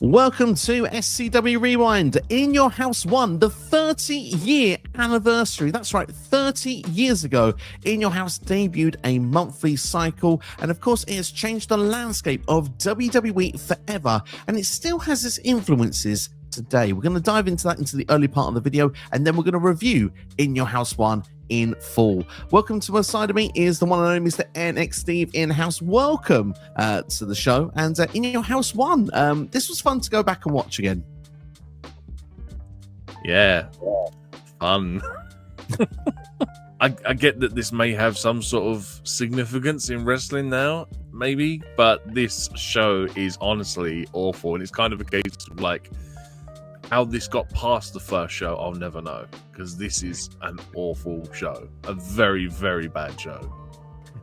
Welcome to SCW Rewind. In Your House 1, the 30-year anniversary. That's right, 30 years ago, In Your House debuted a monthly cycle. And of course, it has changed the landscape of WWE forever. And it still has its influences today. We're going to dive into that into the early part of the video. And then we're going to review In Your House 1 in full. Welcome to my side of me is the one and only Mr. NX Steve in house. Welcome to the show and In Your House 1. This was fun to go back and watch again. Yeah, fun. I get that this may have some sort of significance in wrestling now, maybe, but this show is honestly awful, and it's kind of a case of like how this got past the first show, I'll never know, because this is an awful show, a very, very bad show.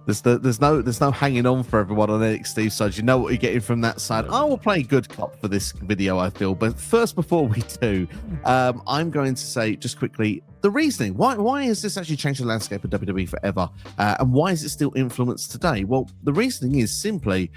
There's no hanging on for everyone on NXT side. You know what you're getting from that side. I will play good cop for this video, I feel. But first, before we do, I'm going to say just quickly the reasoning. Why has this actually changed the landscape of WWE forever? And why is it still influenced today? Well, the reasoning is simply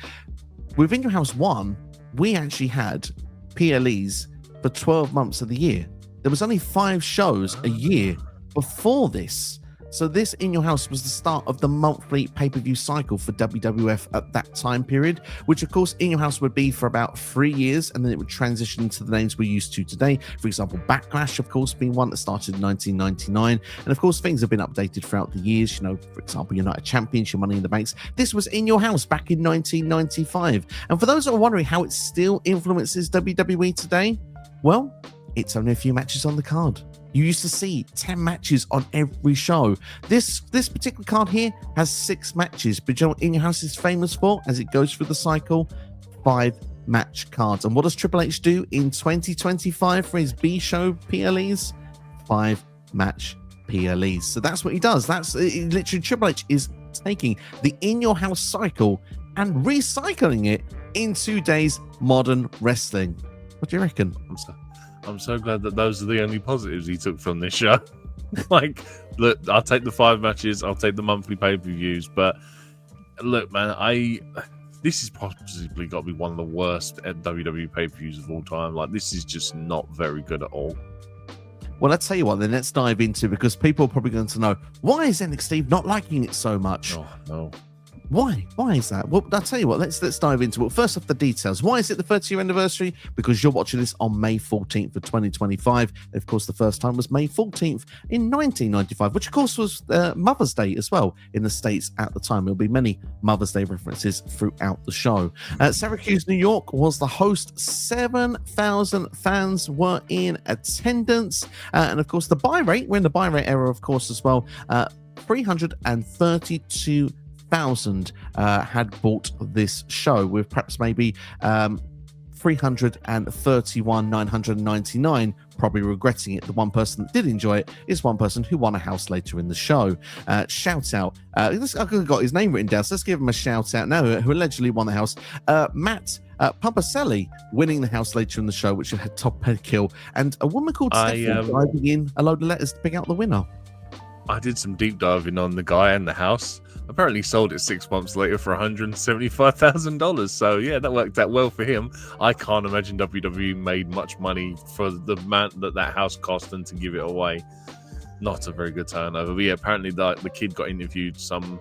within Your House 1, we actually had PLEs for 12 months of the year. There was only 5 shows a year before this. So this In Your House was the start of the monthly pay-per-view cycle for WWF at that time period, which of course In Your House would be for about 3 years, and then it would transition to the names we're used to today. For example, Backlash, of course, being one that started in 1999. And of course, things have been updated throughout the years. You know, for example, United Champions, your Money in the Banks. This was In Your House back in 1995. And for those that are wondering how it still influences WWE today, well, it's only a few matches on the card. You used to see 10 matches on every show. This particular card here has 6 matches, but you know what In Your House is famous for as it goes through the cycle? 5 match cards. And what does Triple H do in 2025 for his B show PLEs? 5 match PLEs. So that's what he does. That's literally Triple H is taking the In Your House cycle and recycling it in today's modern wrestling. What do you reckon? I'm so glad that those are the only positives he took from this show. Like, look, I'll take the 5 matches, I'll take the monthly pay-per-views, but look, man, this is possibly got to be one of the worst WWE pay-per-views of all time. Like, this is just not very good at all. Well, I'll tell you what, then let's dive into, because people are probably going to know, why is NXT not liking it so much? Oh, no. Why is that? Well, I'll tell you what, let's dive into it. First off, the details. Why is it the 30-year anniversary? Because you're watching this on May 14th of 2025. Of course, the first time was May 14th in 1995, which of course was Mother's Day as well in the States at the time. There'll be many Mother's Day references throughout the show. Syracuse, New York was the host. 7,000 fans were in attendance. And of course, the buy rate, we're in the buy rate era, of course, as well. 332,000 had bought this show, with perhaps maybe 331,999 probably regretting it. The one person that did enjoy it is one person who won a house later in the show. Shout out, I've got his name written down, so let's give him a shout out now, who allegedly won the house. Matt Papacelli winning the house later in the show, which had top head kill, and a woman called Stephanie diving in a load of letters to pick out the winner. I did some deep diving on the guy and the house. Apparently sold it 6 months later for $175,000. So yeah, that worked out well for him. I can't imagine WWE made much money for the amount that house cost and to give it away. Not a very good turnover. But yeah, apparently the kid got interviewed some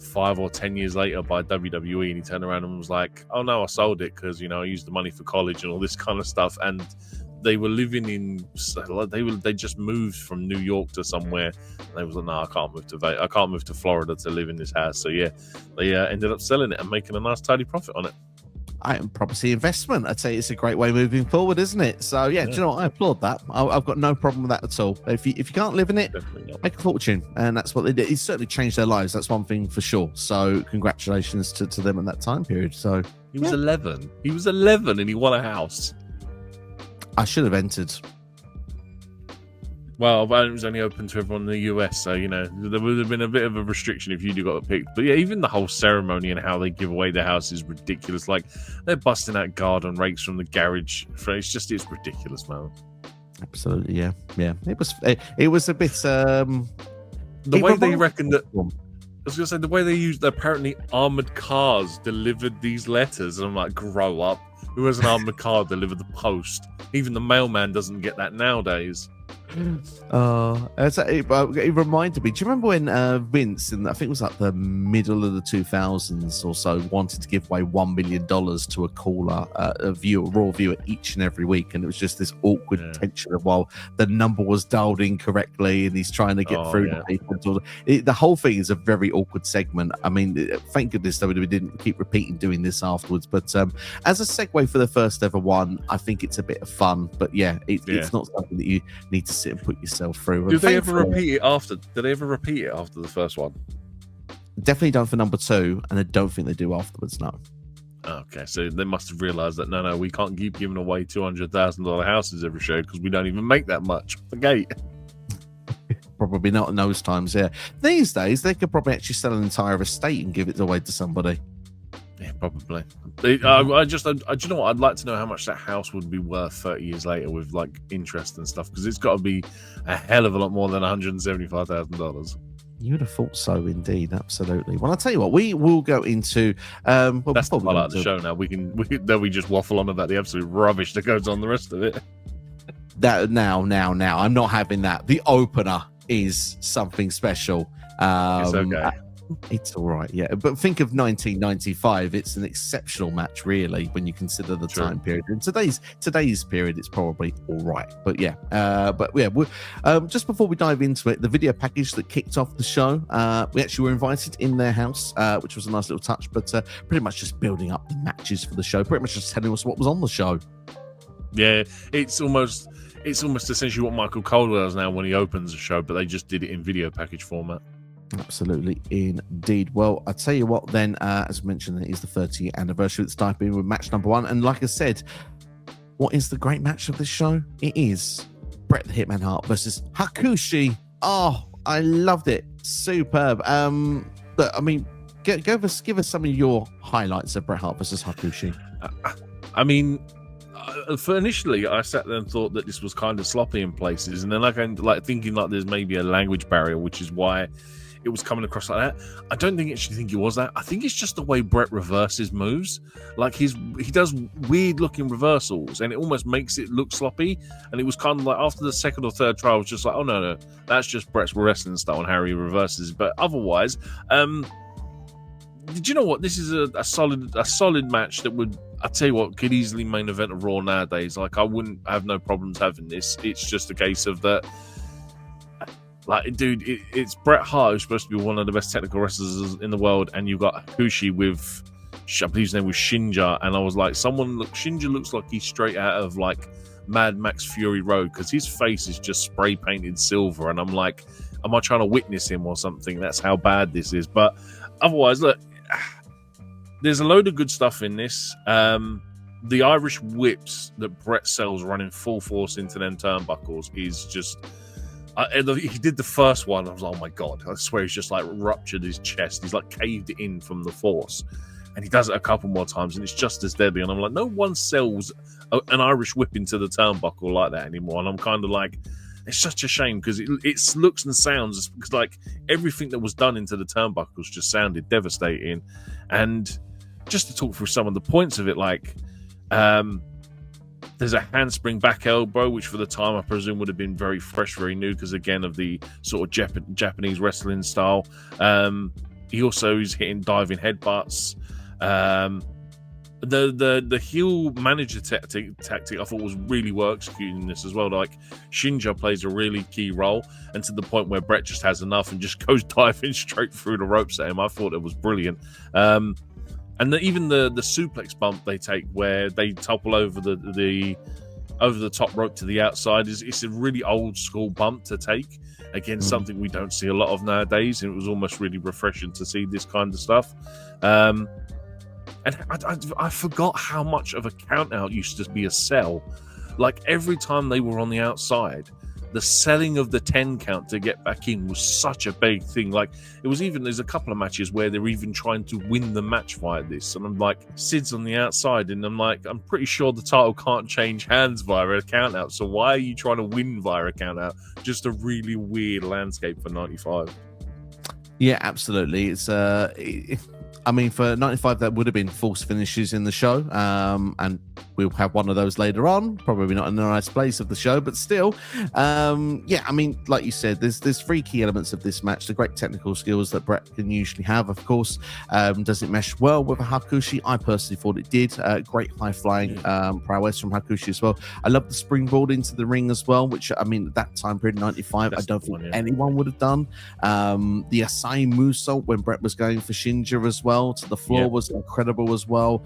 5 or 10 years later by WWE, and he turned around and was like, "Oh no, I sold it because I used the money for college and all this kind of stuff." And they were living in, they just moved from New York to somewhere. And they was like, "No, I can't move to Florida to live in this house." So yeah, they ended up selling it and making a nice tidy profit on it. Property investment, I'd say it's a great way moving forward, isn't it? So yeah, do you know what? I applaud that. I've got no problem with that at all. If you can't live in it, make a fortune, and that's what they did. It certainly changed their lives. That's one thing for sure. So congratulations to them in that time period. So he was 11. He was 11 and he won a house. I should have entered. Well, it was only open to everyone in the US, so there would have been a bit of a restriction if you'd got picked. But yeah, even the whole ceremony and how they give away their house is ridiculous. Like, they're busting out garden rakes from the garage. It's ridiculous, man. Absolutely, yeah. It was a bit. The way they reckon that. I was gonna say the way they used apparently armored cars delivered these letters, and I'm like, grow up. who has an armored car deliver the post. Even the mailman doesn't get that nowadays. It reminded me. Do you remember when Vince, I think it was like the middle of the 2000s or so, wanted to give away $1 million to a caller, a raw viewer each and every week, and it was just this awkward tension of while the number was dialed incorrectly and he's trying to get through to people. The whole thing is a very awkward segment. I mean, thank goodness WWE didn't keep repeating doing this afterwards. But as a segue for the first ever one, I think it's a bit of fun. But it's not something that you need to sit and put yourself through. Did they ever repeat it after? Did they ever repeat it after the first one? Definitely done for number 2, and I don't think they do afterwards. No. Okay, so they must have realised that no, we can't keep giving away $200,000 houses every show because we don't even make that much off the gate. Probably not in those times. Yeah, these days they could probably actually sell an entire estate and give it away to somebody. Yeah, probably. Do you know what? I'd like to know how much that house would be worth 30 years later with like interest and stuff, because it's got to be a hell of a lot more than $175,000. You'd have thought so, indeed. Absolutely. Well, I'll tell you what, we will go into. That's the highlight of the show now. We just waffle on about the absolute rubbish that goes on the rest of it. Now. I'm not having that. The opener is something special. It's okay. It's all right, yeah. But think of 1995. It's an exceptional match, really, when you consider the time period. In today's period, it's probably all right. But just before we dive into it, the video package that kicked off the show, we actually were invited in their house, which was a nice little touch. But pretty much just building up the matches for the show. Pretty much just telling us what was on the show. Yeah, it's almost essentially what Michael Cole does now when he opens a show, but they just did it in video package format. Absolutely, indeed. Well, I tell you what then, as mentioned, it is the 30th anniversary. Let's dive in with match number 1. And like I said, what is the great match of this show? It is Bret the Hitman Hart versus Hakushi. Oh, I loved it. Superb. But I mean, give us some of your highlights of Bret Hart versus Hakushi. I mean, for initially, I sat there and thought that this was kind of sloppy in places, and then I kind of like thinking like there's maybe a language barrier, which is why it was coming across like that. I don't actually think it was that. I think it's just the way Bret reverses moves. Like he does weird looking reversals, and it almost makes it look sloppy. And it was kind of like after the second or third try, I was just like, oh no, that's just Bret's wrestling style and how he reverses. But otherwise, did you know what? This is a solid match that would, I tell you what, could easily main event of Raw nowadays. Like I wouldn't have no problems having this. It's just a case of that. Like, dude, it's Bret Hart, who's supposed to be one of the best technical wrestlers in the world, and you've got Hakushi with, I believe his name was Shinja, and I was like, Shinja looks like he's straight out of like Mad Max Fury Road, because his face is just spray painted silver, and I'm like, am I trying to witness him or something? That's how bad this is. But otherwise, look, there's a load of good stuff in this. The Irish whips that Bret sells running full force into them turnbuckles is just... he did the first one. I was like, oh my God. I swear he's just like ruptured his chest. He's like caved it in from the force. And he does it a couple more times and it's just as deadly. And I'm like, no one sells an Irish whip into the turnbuckle like that anymore. And I'm kind of like, it's such a shame because it looks and sounds because like everything that was done into the turnbuckles just sounded devastating. And just to talk through some of the points of it, like, there's a handspring back elbow, which for the time I presume would have been very fresh, very new, because again of the sort of Japanese wrestling style. He also is hitting diving headbutts. The heel manager tactic I thought was really well executed in this as well. Like Shinja plays a really key role, and to the point where Bret just has enough and just goes diving straight through the ropes at him. I thought it was brilliant. And even the suplex bump they take, where they topple over the top rope to the outside, it's a really old school bump to take. Again, something we don't see a lot of nowadays, and it was almost really refreshing to see this kind of stuff. And I forgot how much of a count out used to be a sell. Like every time they were on the outside, the selling of the 10 count to get back in was such a big thing. Like there's a couple of matches where they're even trying to win the match via this. And I'm like, Sid's on the outside. And I'm like, I'm pretty sure the title can't change hands via a count out. So why are you trying to win via a count out? Just a really weird landscape for 95. Yeah, absolutely. It's I mean, for 95, that would have been false finishes in the show. And we'll have one of those later on. Probably not in the nice place of the show, but still. Yeah, I mean, like you said, there's three key elements of this match. The great technical skills that Bret can usually have, of course. Does it mesh well with a Hakushi? I personally thought it did. Great high-flying prowess from Hakushi as well. I love the springboard into the ring as well, which, I mean, at that time period, 95, I don't think anyone would have done. The Asai moonsault when Bret was going for Shinja as well to the floor was incredible as well.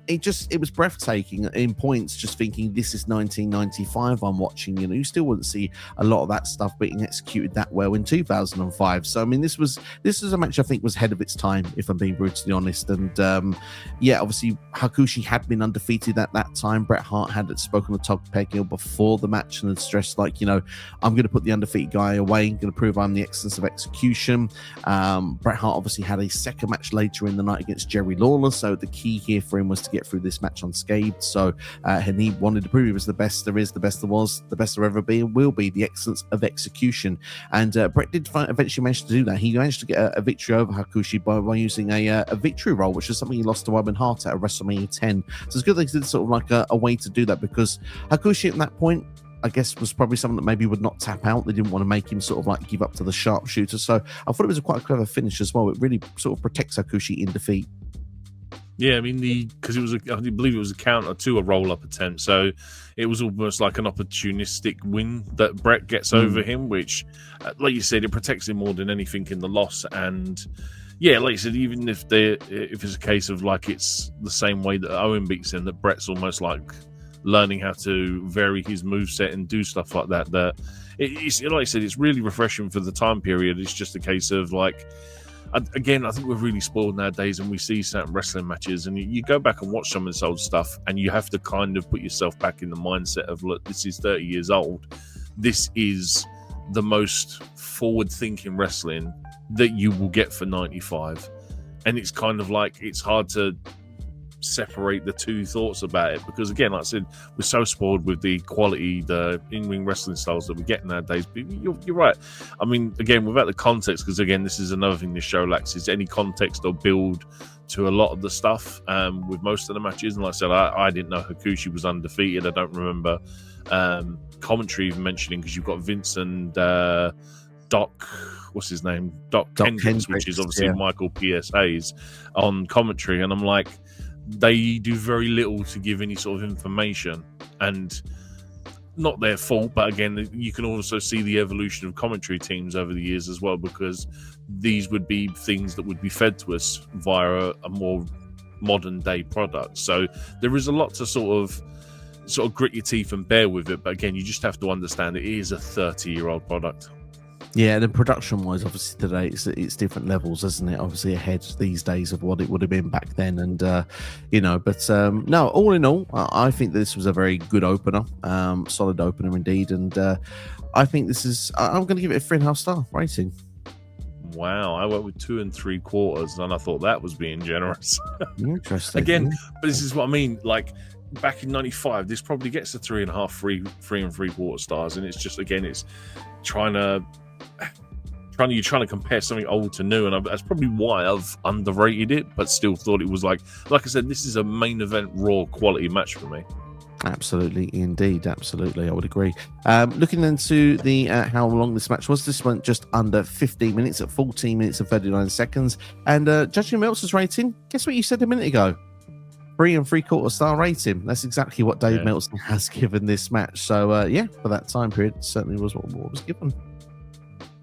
It was breathtaking in points, just thinking this is 1995 I'm watching. You still wouldn't see a lot of that stuff being executed that well in 2005. So I mean, this was a match I think was ahead of its time, if I'm being brutally honest. And obviously Hakushi had been undefeated at that time. Bret Hart had spoken to Todd Pettengill before the match and had stressed, like, I'm going to put the undefeated guy away, I'm going to prove I'm the excellence of execution. Bret Hart obviously had a second match later in the night against Jerry Lawler, so the key here for him was to get through this match unscathed. So he wanted to prove he was the best there is, the best there was, the best there ever be and will be, the excellence of execution. And Bret did eventually manage to do that. He managed to get a victory over Hakushi by using a victory roll, which is something he lost to Owen Hart at WrestleMania 10. So it's good that he did sort of like a way to do that, because Hakushi at that point, I guess, was probably someone that maybe would not tap out. They didn't want to make him sort of like give up to the sharpshooter. So I thought it was quite a clever finish as well. It really sort of protects Hakushi in defeat. Yeah, I mean, because I believe it was a counter to a roll-up attempt, so it was almost like an opportunistic win that Bret gets over him, which, like you said, it protects him more than anything in the loss. And yeah, like you said, even if it's a case of like it's the same way that Owen beats him, that Bret's almost like learning how to vary his moveset and do stuff like that. That it's like I said, it's really refreshing for the time period. It's just a case of like, again, I think we're really spoiled nowadays, and we see certain wrestling matches, and you go back and watch some of this old stuff, and you have to kind of put yourself back in the mindset of, look, this is 30 years old. This is the most forward-thinking wrestling that you will get for 95. And it's kind of like, it's hard to separate the two thoughts about it, because again, like I said, we're so spoiled with the quality, the in-ring wrestling styles that we get nowadays. But you're right. I mean, again, without the context, because again, this is another thing this show lacks, is any context or build to a lot of the stuff with most of the matches. And like I said, I didn't know Hakushi was undefeated. I don't remember commentary even mentioning, because you've got Vince and Doc, what's his name, Doc Hendricks, which is obviously Michael PSA's on commentary, and I'm like, they do very little to give any sort of information, and not their fault, but again, you can also see the evolution of commentary teams over the years as well, because these would be things that would be fed to us via a more modern day product. So there is a lot to sort of grit your teeth and bear with it, but again, you just have to understand it is a 30-year-old product. Yeah, and then production-wise, obviously today it's different levels, isn't it? Obviously ahead these days of what it would have been back then, and But no, all in all, I think this was a very good opener, solid opener indeed, and I think this is. I'm going to give it a 3.5 star rating. Wow, I went with 2 3/4, and I thought that was being generous. Interesting. Again, but this is what I mean. Like back in '95, this probably gets to 3.5, 3 3/4 stars, and it's just, again, it's you're trying to compare something old to new, and that's probably why I've underrated it, but still thought it was like I said, this is a main event Raw quality match for me. Absolutely, indeed, absolutely, I would agree. Looking into the how long this match was, this went just under 15 minutes at 14 minutes and 39 seconds. And judging Meltzer's rating, guess what you said a minute ago? 3 3/4 star rating. That's exactly what Dave Meltzer has given this match. So for that time period, certainly was what was given.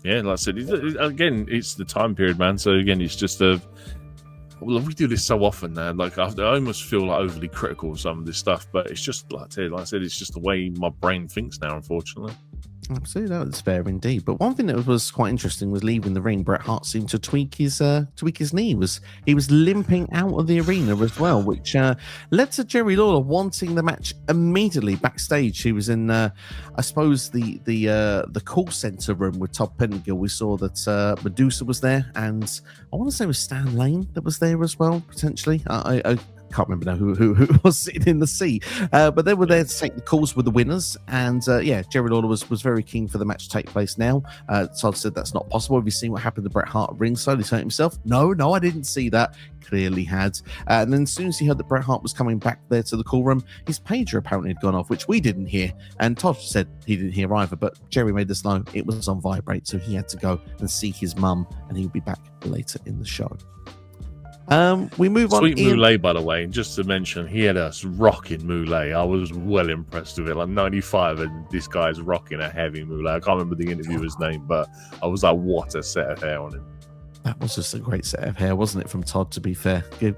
Yeah, like I said, again, it's the time period, man. So again, it's just we do this so often now. Like I almost feel like overly critical of some of this stuff, but it's just like I said, it's just the way my brain thinks now, unfortunately. Absolutely, that's fair indeed. But one thing that was quite interesting was leaving the ring, Bret Hart seemed to tweak his knee. He was limping out of the arena as well, which led to Jerry Lawler wanting the match immediately backstage. He was in, I suppose, the call center room with Todd Pettengill. We saw that Medusa was there, and I want to say it was Stan Lane that was there as well, potentially. I can't remember now who was sitting in the seat, but they were there to take the calls with the winners. And Jerry Lawler was very keen for the match to take place now. Todd said that's not possible. Have you seen what happened to Bret Hart at ringside? He hurt himself. No, I didn't see that. Clearly had. And then as soon as he heard that Bret Hart was coming back there to the call room, his pager apparently had gone off, which we didn't hear. And Todd said he didn't hear either, but Jerry made us know it was on vibrate, so he had to go and see his mum, and he'll be back later in the show. We move on. Sweet Moulet, by the way, and just to mention, he had a rocking Moulet. I was well impressed with it. Like 95, and this guy's rocking a heavy Moulet. I can't remember the interviewer's name, but I was like, what a set of hair on him. That was just a great set of hair, wasn't it, from Todd, to be fair? Give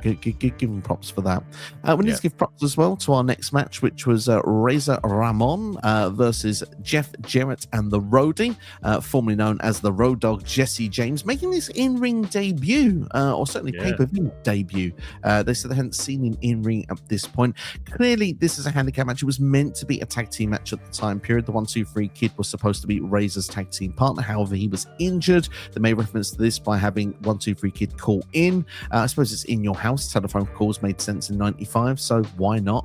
him props for that. We need to give props as well to our next match, which was Razor Ramon versus Jeff Jarrett and the Roadie, formerly known as the Road Dogg Jesse James, making this in-ring debut, or certainly pay-per-view debut. They said they hadn't seen him in-ring at this point. Clearly, this is a handicap match. It was meant to be a tag team match at the time period. The 1-2-3 Kid was supposed to be Razor's tag team partner. However, he was injured. They made reference to this by having 1-2-3 Kid call in. I suppose it's in your house. Telephone calls made sense in 95, so why not?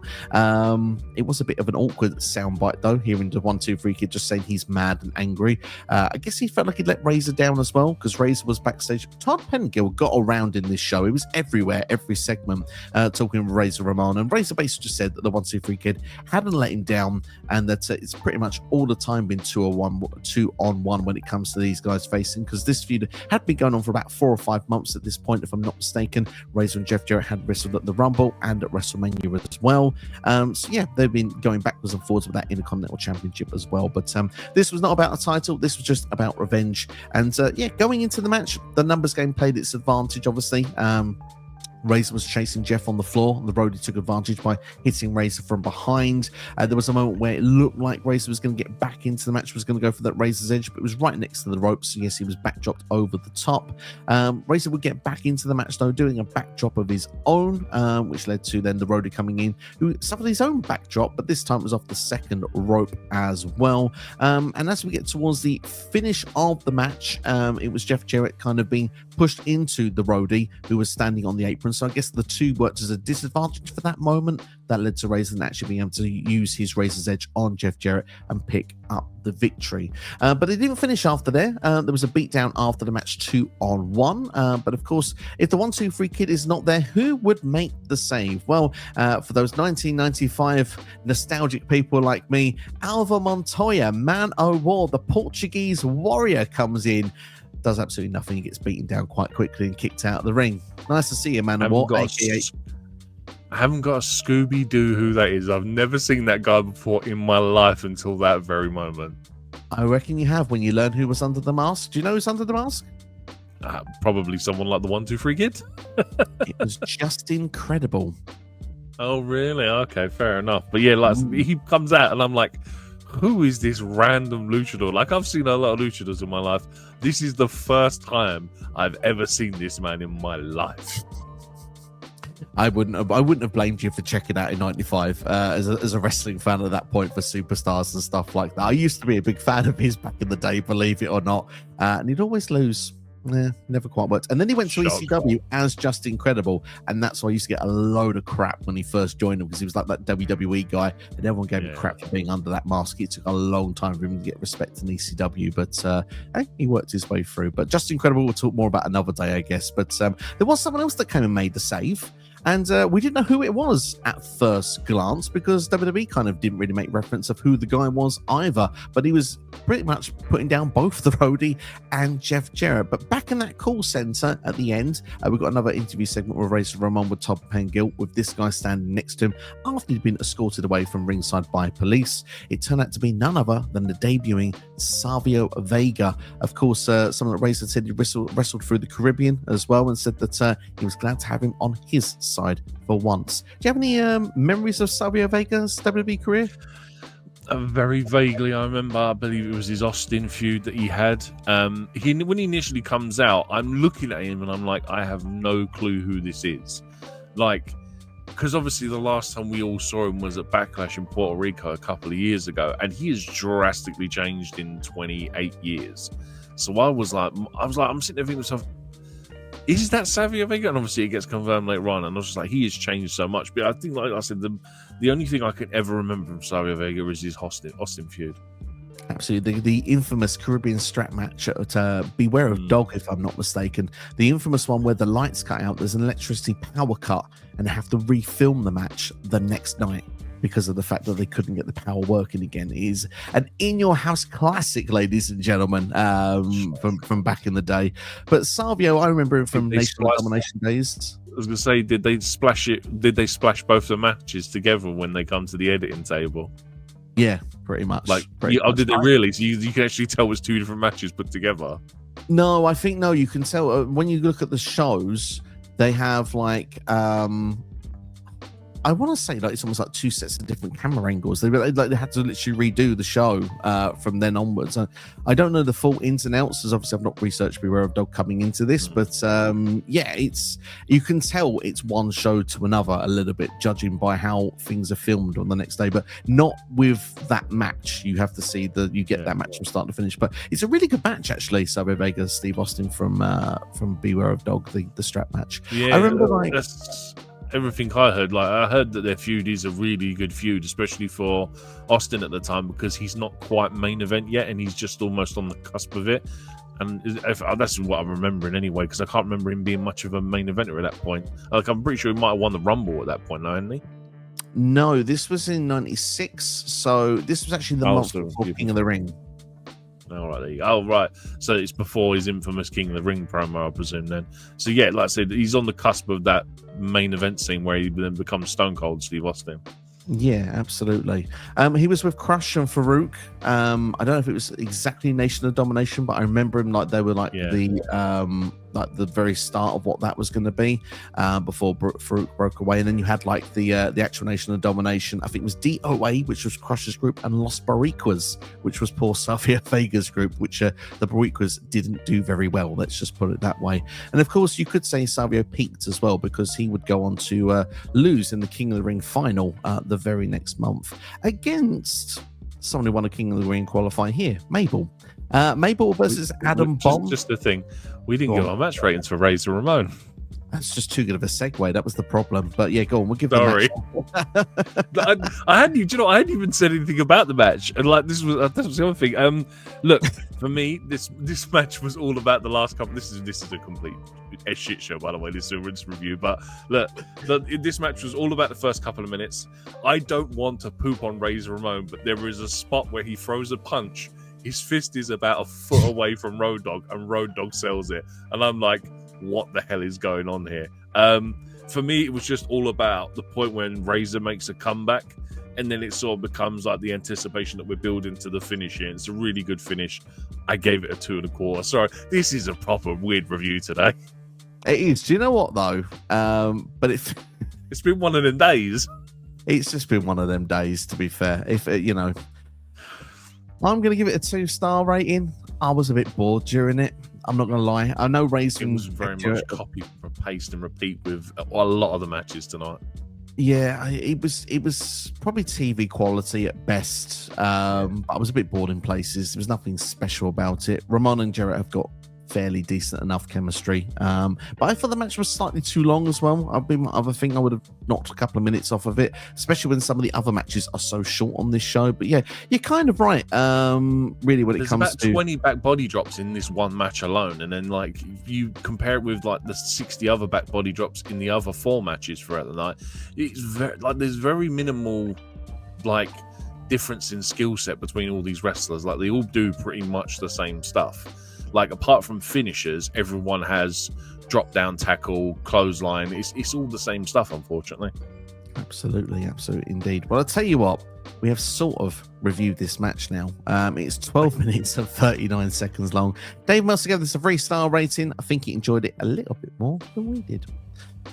It was a bit of an awkward soundbite though, hearing the 1-2-3 Kid just saying he's mad and angry. I guess he felt like he'd let Razor down as well, because Razor was backstage. Todd Pettengill got around in this show. He was everywhere, every segment, talking with Razor Ramon, and Razor basically just said that the 1-2-3 Kid hadn't let him down, and that it's pretty much all the time been 2-on-1 when it comes to these guys facing, because this feud had been going on for about 4 or 5 months at this point, if I'm not mistaken. Razor and Jeff Jarrett had wrestled at the Rumble and at WrestleMania as well. So yeah, they've been going backwards and forwards with that Intercontinental Championship as well. But this was not about a title. This was just about revenge. And going into the match, the numbers game played its advantage, obviously. Razor was chasing Jeff on the floor, and the Roadie took advantage by hitting Razor from behind. There was a moment where it looked like Razor was going to get back into the match, was going to go for that Razor's Edge, but it was right next to the ropes. So yes, he was backdropped over the top. Razor would get back into the match, though, doing a backdrop of his own, which led to then the Roadie coming in, who suffered his own backdrop, but this time it was off the second rope as well. And as we get towards the finish of the match, it was Jeff Jarrett kind of being pushed into the Roadie, who was standing on the apron. So I guess the two worked as a disadvantage for that moment. That led to Razor actually being able to use his Razor's Edge on Jeff Jarrett and pick up the victory. But it didn't finish after there. There was a beatdown after the match 2-on-1. But of course, if the 1-2-3 Kid is not there, who would make the save? Well, for those 1995 nostalgic people like me, Alva Montoya, Man o' War, the Portuguese warrior, comes in. Does absolutely nothing. He gets beaten down quite quickly and kicked out of the ring. Nice to see you, Man o' War. I haven't got a Scooby-Doo who that is. I've never seen that guy before in my life until that very moment. I reckon you have when you learn who was under the mask. Do you know who's under the mask? Probably someone like the 1-2-3 Kid. It was just incredible. Oh, really? Okay, fair enough. But yeah, like he comes out and I'm like, who is this random luchador? Like, I've seen a lot of luchadors in my life. This is the first time I've ever seen this man in my life. I wouldn't have blamed you for checking out in 95 as a wrestling fan at that point for superstars and stuff like that. I used to be a big fan of his back in the day, believe it or not. And he'd always lose. Yeah, never quite worked. And then he went to ECW as Just Incredible, and that's why I used to get a load of crap when he first joined him, because he was like that WWE guy, and everyone gave him crap for being under that mask. It took a long time for him to get respect in ECW, but he worked his way through. But Just Incredible, we'll talk more about another day, I guess. But there was someone else that came and made the save. And we didn't know who it was at first glance, because WWE kind of didn't really make reference of who the guy was either. But he was pretty much putting down both the Roadie and Jeff Jarrett. But back in that call center at the end, we've got another interview segment with Razor Ramon with Todd Pettengill, with this guy standing next to him after he'd been escorted away from ringside by police. It turned out to be none other than the debuting Savio Vega. Of course, someone that Razor said he wrestled through the Caribbean as well, and said that he was glad to have him on his side for once. Do you have any memories of Savio Vega's WWE career? Very vaguely, I remember. I believe it was his Austin feud that he had. When he initially comes out, I'm looking at him and I'm like, I have no clue who this is. Like, because obviously the last time we all saw him was at Backlash in Puerto Rico a couple of years ago, and he has drastically changed in 28 years. So I'm sitting there thinking to myself, Is that Savio Vega? And obviously it gets confirmed later on, and I was just like, he has changed so much. But I think, like I said, the only thing I can ever remember from Savio Vega is his Austin feud. Absolutely. The infamous Caribbean strap match at Beware of Dog, if I'm not mistaken. The infamous one where the lights cut out, there's an electricity power cut, and they have to refilm the match the next night because of the fact that they couldn't get the power working again. It is an in-your-house classic, ladies and gentlemen, from back in the day. But Savio, I remember him from National Domination days. I was going to say, did they splash both the matches together when they come to the editing table? Yeah, pretty much. Did they really? So you can actually tell it was two different matches put together? No, I think no. You can tell when you look at the shows. They have like I want to say like it's almost like two sets of different camera angles. They had to literally redo the show from then onwards. I don't know the full ins and outs, as obviously I've not researched Beware of Dog coming into this, but yeah, you can tell it's one show to another a little bit, judging by how things are filmed on the next day, but not with that match. You have to see you get that match from start to finish. But it's a really good match actually. Savio Vega, Steve Austin from Beware of Dog, the strap match. Yeah, I remember that's everything I heard. Like, I heard that their feud is a really good feud, especially for Austin at the time, because he's not quite main event yet, and he's just almost on the cusp of it. And that's what I'm remembering anyway, because I can't remember him being much of a main eventer at that point. Like, I'm pretty sure he might have won the Rumble at that point, now, hadn't he? No, this was in '96, so this was actually the month before King of the Ring. All right, there you go. Oh, right. So it's before his infamous King of the Ring promo, I presume, then. So, yeah, like I said, he's on the cusp of that main event scene where he then becomes Stone Cold Steve Austin. Yeah, absolutely. He was with Crush and Farouk. I don't know if it was exactly Nation of Domination, but I remember him like they were like the very start of what that was going to be before Farouk broke away. And then you had like the actual Nation of Domination. I think it was DOA, which was Crush's group, and Los Boricuas, which was poor Savio Vega's group, which the Boricuas didn't do very well. Let's just put it that way. And of course, you could say Savio peaked as well, because he would go on to lose in the King of the Ring final the very next month against someone who won a King of the Ring qualifying here, Mabel. Mabel versus Adam Bomb. Just the thing, we didn't get our match ratings for Razor Ramon. That's just too good of a segue. That was the problem. But yeah, go on. We'll give Sorry. I hadn't even said anything about the match, and like that was the other thing. Look, for me, this match was all about the last couple. This is a complete shit show, by the way. This is a rinse review, but look, this match was all about the first couple of minutes. I don't want to poop on Razor Ramon, but there is a spot where he throws a punch. His fist is about a foot away from Road Dogg, and Road Dogg sells it. And I'm like, what the hell is going on here? For me, it was just all about the point when Razor makes a comeback, and then it sort of becomes like the anticipation that we're building to the finish here. It's a really good finish. I gave it a 2.25. Sorry, this is a proper weird review today. It is. Do you know what though? But it's been one of them days. It's just been one of them days, to be fair. If I'm going to give it a 2-star rating. I was a bit bored during it. I'm not going to lie. I know Razor was very much copy, paste, and repeat with a lot of the matches tonight. Yeah, it was probably TV quality at best. I was a bit bored in places. There was nothing special about it. Ramon and Jarrett have got fairly decent enough chemistry, but I thought the match was slightly too long as well. I think I would have knocked a couple of minutes off of it, especially when some of the other matches are so short on this show. But yeah, you're kind of right. Really, when it comes to 20 back body drops in this one match alone, and then like you compare it with like the 60 other back body drops in the other 4 matches throughout the night, it's very like there's very minimal like difference in skill set between all these wrestlers. Like they all do pretty much the same stuff. Like, apart from finishers, everyone has drop-down tackle, clothesline. It's all the same stuff, unfortunately. Absolutely indeed. Well, I'll tell you what, we have sort of reviewed this match now. It's 12 minutes and 39 seconds long. Dave Meltzer gave this a 3-star rating. I think he enjoyed it a little bit more than we did.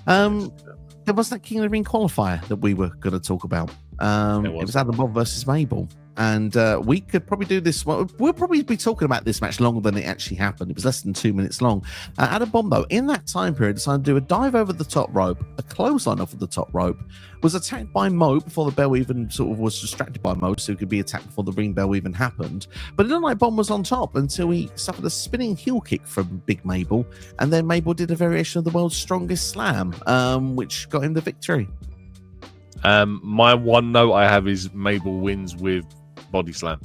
There was that King of the Ring qualifier that we were going to talk about. It was Adam Bomb versus Mabel. And we could probably do this. Well, we'll probably be talking about this match longer than it actually happened. It was less than 2 minutes long. Adam Bomb, though, in that time period, decided to do a dive over the top rope, a clothesline off of the top rope, was attacked by Mo before the bell even sort of was distracted by Mo, so he could be attacked before the ring bell even happened. But it looked like Bomb was on top until he suffered a spinning heel kick from Big Mabel, and then Mabel did a variation of the world's strongest slam, which got him the victory. My one note I have is Mabel wins with body slam.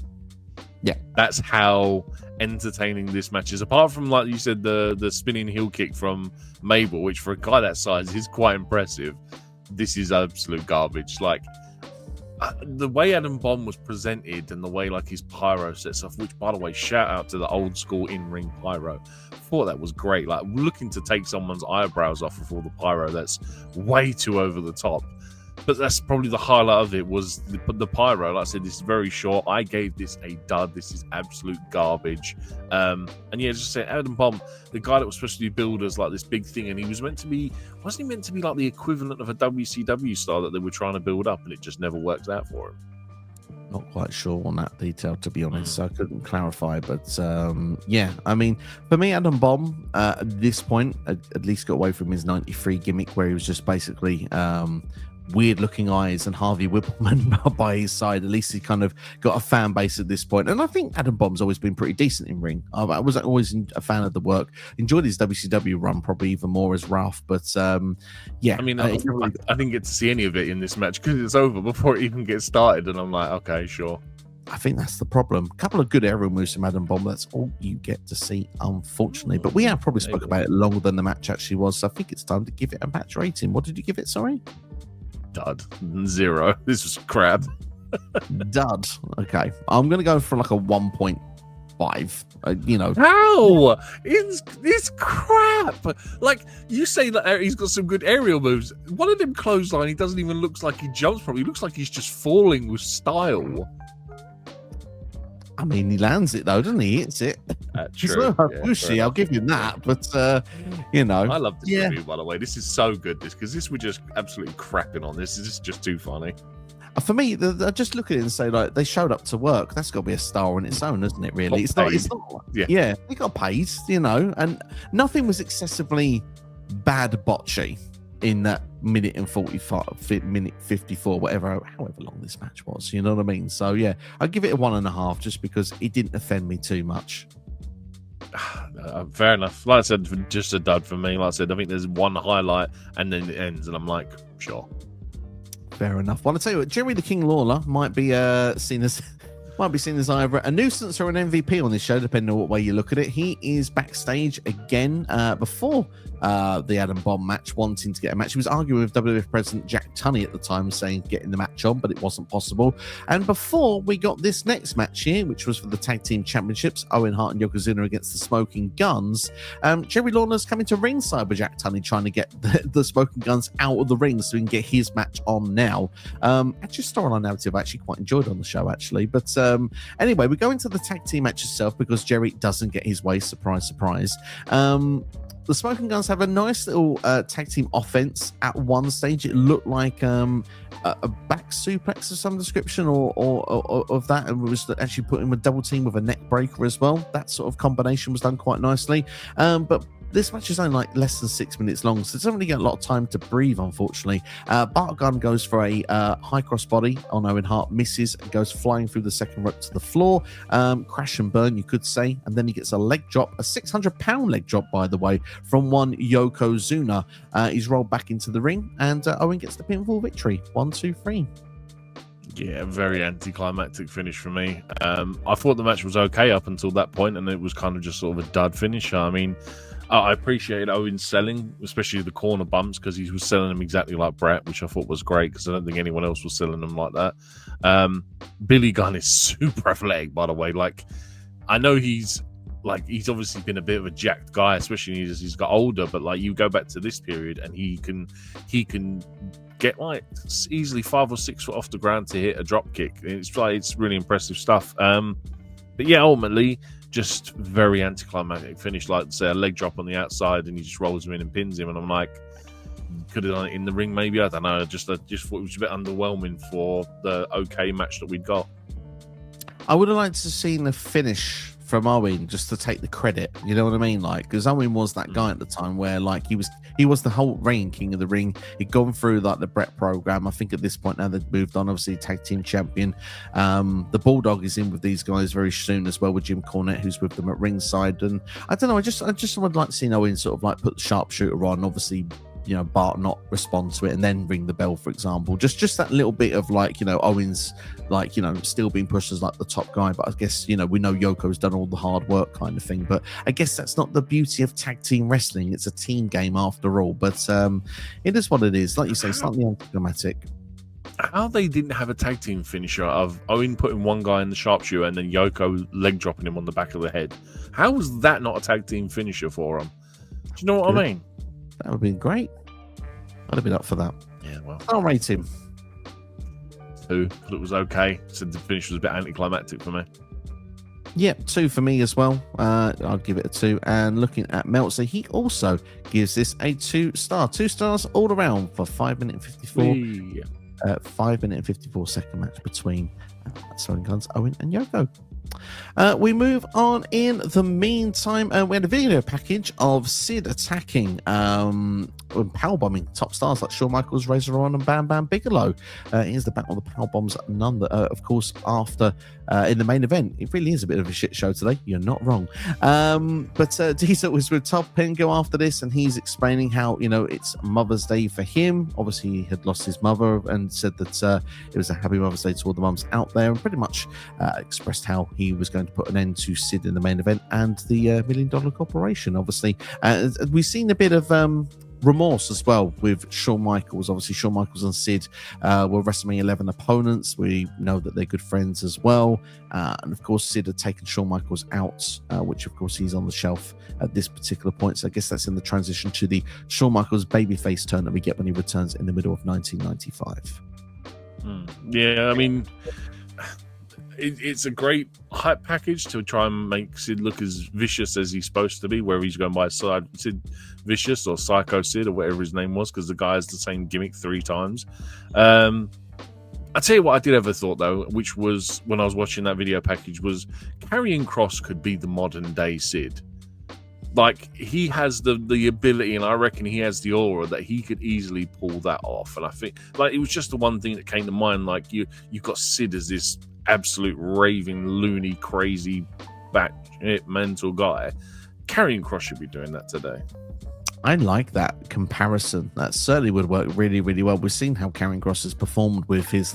Yeah, that's how entertaining this match is. Apart from, like you said, the spinning heel kick from Mabel, which for a guy that size is quite impressive, this is absolute garbage. Like the way Adam Bomb was presented and the way like his pyro sets off, which by the way, shout out to the old school in-ring pyro. I thought that was great. Like looking to take someone's eyebrows off with all the pyro, that's way too over the top. But that's probably the highlight of it, was the pyro. Like I said, this is very short. I gave this a dud. This is absolute garbage. And yeah, just say Adam Bomb, the guy that was supposed to be billed as like this big thing, and he was meant to be, wasn't he meant to be like the equivalent of a WCW star that they were trying to build up, and it just never worked out for him. Not quite sure on that detail, to be honest, so I couldn't clarify. But yeah, I mean, for me, Adam Bomb at this point at least got away from his 93 gimmick, where he was just basically weird looking eyes and Harvey Whippleman by his side. At least he kind of got a fan base at this point. And I think Adam Bomb's always been pretty decent in ring. I was always a fan of the work. Enjoyed his WCW run probably even more as Ralph. But yeah, I mean, I didn't get to see any of it in this match because it's over before it even gets started. And I'm like, okay, sure. I think that's the problem. A couple of good aerial moves from Adam Bomb. That's all you get to see, unfortunately. But we have probably spoke about it longer than the match actually was. So I think it's time to give it a match rating. What did you give it? Sorry? Dud. 0. This was crap. Dud. Okay. I'm going to go for like a 1.5. You know. How? It's crap. Like, you say that he's got some good aerial moves. One of them clothesline, he doesn't even look like he jumps properly. He looks like he's just falling with style. I mean, he lands it though, doesn't he? Hits it. He's no Hakushi, I'll give you that. But you know, I love this review, by the way. This is so good. This we're just absolutely crapping on. This is just too funny. For me, I just look at it and say, like, they showed up to work. That's got to be a star on its own, isn't it? Really, it's not. Yeah, they got paid, you know, and nothing was excessively bad botchy in that minute and 45, minute 54, however long this match was. You know what I mean? So yeah, I'll give it a 1.5 just because it didn't offend me too much. Fair enough. Like I said, just a dud for me. Like I said, I think there's one highlight and then it ends, and I'm like, sure. Fair enough. Well, I'll tell you what, Jerry the King Lawler might be seen as either a nuisance or an MVP on this show, depending on what way you look at it. He is backstage again before the Adam Bomb match, wanting to get a match. He was arguing with WWF President Jack Tunney at the time, saying getting the match on, but it wasn't possible. And before we got this next match here, which was for the Tag Team Championships, Owen Hart and Yokozuna against the Smoking Guns, Jerry Lawler's coming to ringside with Jack Tunney, trying to get the Smoking Guns out of the ring so he can get his match on now. Actually, storyline narrative I actually quite enjoyed on the show, actually. But anyway, we go into the tag team match itself because Jerry doesn't get his way. Surprise, surprise. The Smoking Guns have a nice little tag team offense. At one stage, it looked like a back suplex of some description or of that, and it was actually put in a double team with a neck breaker as well. That sort of combination was done quite nicely. But this match is only like less than 6 minutes long, so it doesn't really get a lot of time to breathe, unfortunately. Bart Gunn goes for a high crossbody on Owen Hart, misses, and goes flying through the second rope to the floor. Crash and burn, you could say. And then he gets a leg drop, a 600-pound leg drop, by the way, from one Yokozuna. He's rolled back into the ring, and Owen gets the pinfall victory. 1, 2, 3. Yeah, very anticlimactic finish for me. I thought the match was okay up until that point, and it was kind of just sort of a dud finish. I mean, I appreciated Owen's selling, especially the corner bumps, because he was selling them exactly like Bret, which I thought was great because I don't think anyone else was selling them like that. Billy Gunn is super athletic, by the way. Like, I know he's obviously been a bit of a jacked guy, especially as he's got older. But like, you go back to this period, and he can get like easily 5 or 6 foot off the ground to hit a drop kick. It's really impressive stuff. But yeah, ultimately, just very anticlimactic finish. Like, say, a leg drop on the outside, and he just rolls him in and pins him. And I'm like, could have done it in the ring, maybe. I don't know. I just thought it was a bit underwhelming for the okay match that we'd got. I would have liked to have seen the finish from Owen just to take the credit. You know what I mean? Like, because Owen was that guy at the time where, like, he was the whole reigning king of the ring. He'd gone through like the Bret program. I think at this point now they've moved on. Obviously, tag team champion. The Bulldog is in with these guys very soon as well with Jim Cornette, who's with them at ringside. And I don't know. I just would like to see Owen sort of like put the sharpshooter on. Obviously, you know, Bart not respond to it and then ring the bell, for example. Just that little bit of like, you know, Owen's like, you know, still being pushed as like the top guy, but I guess, you know, we know Yoko's done all the hard work kind of thing, but I guess that's not the beauty of tag team wrestling. It's a team game after all, but it is what it is. Like you say, slightly anticlimactic. How they didn't have a tag team finisher of Owen putting one guy in the sharpshooter and then Yoko leg dropping him on the back of the head. How was that not a tag team finisher for him? Do you know what I mean? That would have been great. I'd have been up for that. Yeah, well. I'll rate him 2. Thought it was okay. Said the finish was a bit anticlimactic for me. Yeah, 2 for me as well. I'd give it a 2. And looking at Meltzer, he also gives this a 2 star. 2 stars all around for 5 minute and 54. 5 minute and 54 second match between Owen Guns, Owen and Yoko. We move on in the meantime. We had a video package of Sid attacking powerbombing top stars like Shawn Michaels, Razor Ramon, and Bam Bam Bigelow. Here's the battle of the powerbombs. None that, of course, after in the main event, it really is a bit of a shit show today. You're not wrong. But Diesel was with Todd Pengo after this, and he's explaining how, you know, it's Mother's Day for him. Obviously, he had lost his mother and said that it was a happy Mother's Day to all the mums out there, and pretty much expressed how he was going to put an end to Sid in the main event and the $1 Million Corporation. Obviously, we've seen a bit of remorse as well with Shawn Michaels. Obviously, Shawn Michaels and Sid were WrestleMania 11 opponents. We know that they're good friends as well. And of course, Sid had taken Shawn Michaels out, which of course he's on the shelf at this particular point. So I guess that's in the transition to the Shawn Michaels babyface turn that we get when he returns in the middle of 1995. Yeah, I mean, it's a great hype package to try and make Sid look as vicious as he's supposed to be, where he's going by Sid Vicious or Psycho Sid or whatever his name was, because the guy has the same gimmick 3 times. I tell you what I did ever thought, though, which was when I was watching that video package, was Karrion Kross could be the modern day Sid. Like, he has the ability, and I reckon he has the aura that he could easily pull that off. And I think, like, it was just the one thing that came to mind. Like, you've got Sid as this absolute raving, loony, crazy, batshit mental guy. Karrion Kross should be doing that today. I like that comparison. That certainly would work really, really well. We've seen how Karrion Kross has performed with his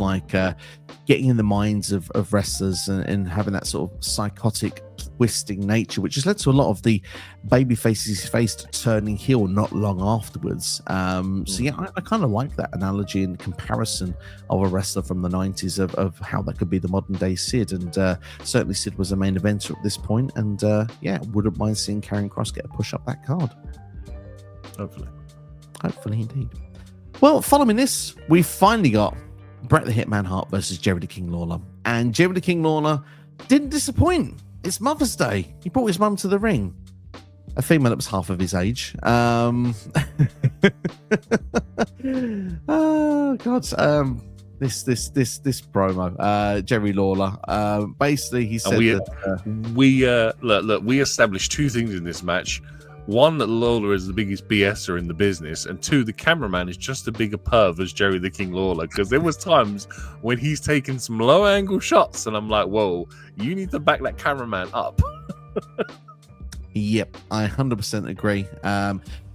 getting in the minds of wrestlers and having that sort of psychotic, twisting nature, which has led to a lot of the baby faces he's faced turning heel not long afterwards. So yeah, I kind of like that analogy and comparison of a wrestler from the 90s of how that could be the modern day Sid. And certainly Sid was a main eventer at this point, and yeah, wouldn't mind seeing Karrion Kross get a push up that card. Hopefully indeed. Well, following this, we finally got Bret the Hitman Hart versus Jerry the King Lawler, and Jerry the King Lawler didn't disappoint. It's Mother's Day. He brought his mum to the ring, a female that was half of his age. Oh God. This promo, Jerry Lawler. Basically, he said we established 2 things in this match. 1, that Lawler is the biggest BSer in the business, and 2, the cameraman is just as big a perv as Jerry the King Lawler, because there was times when he's taken some low angle shots and I'm like, whoa, you need to back that cameraman up. Yep, I 100% agree.